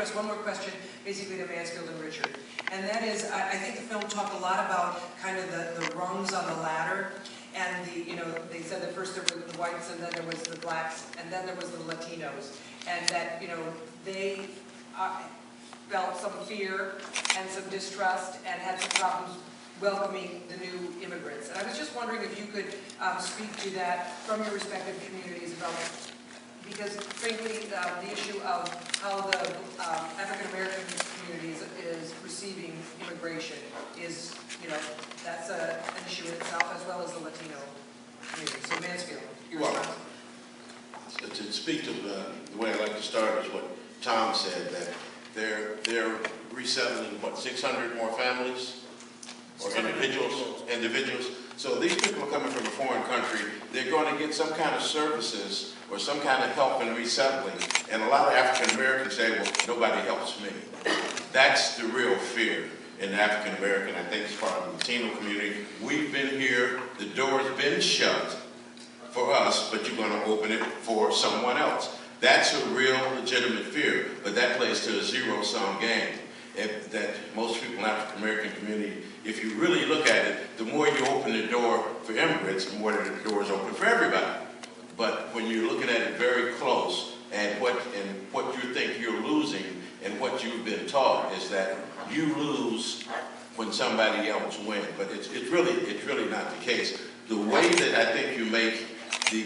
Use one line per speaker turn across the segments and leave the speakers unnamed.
guess one more question, basically to Mansfield and Richard. And that is, I think the film talked a lot about kind of the rungs on the ladder. And they said that first there were the whites, and then there was the blacks, and then there was the Latinos. And that, they felt some fear and some distrust and had some problems welcoming the new immigrants. And I was just wondering if you could speak to that from your respective communities about, because frankly, the issue of how the African American community is receiving immigration is, that's an issue in itself, as well as the Latino community. So Mansfield, your response.
To speak to the way I like to start is what Tom said, that they're resettling, what, 600 more families or individuals. So these people are coming from a foreign country. They're going to get some kind of services or some kind of help in resettling. And a lot of African Americans say, well, nobody helps me. That's the real fear in the African American, I think, as far as the Latino community. We've been here, the door's been shut for us, but you're going to open it for someone else. That's a real legitimate fear, but that plays to a zero-sum game. That most people in the African American community, if you really look at it, the more you open the door for immigrants, the more the door is open for everybody. But when you're looking at it very close, and what you think you're losing, and what you've been taught is that you lose when somebody else wins. But it's really not the case. The way that I think you make the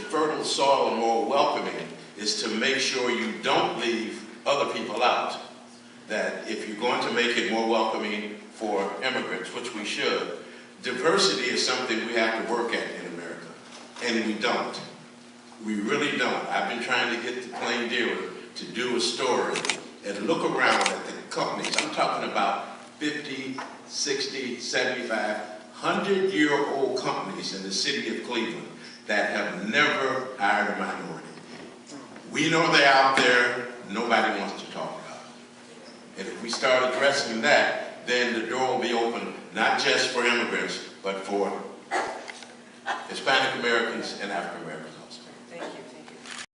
fertile soil more welcoming is to make sure you don't leave other people out. That if you're going to make it more welcoming for immigrants, which we should, diversity is something we have to work at in America, and we don't. We really don't. I've been trying to get the plain dealer to do a story and look around at the companies. I'm talking about 50, 60, 75, 100-year-old companies in the city of Cleveland that have never hired a minority. We know they're out there. Nobody wants to talk about it. And if we start addressing that, then the door will be open not just for immigrants, but for Hispanic Americans and African Americans also.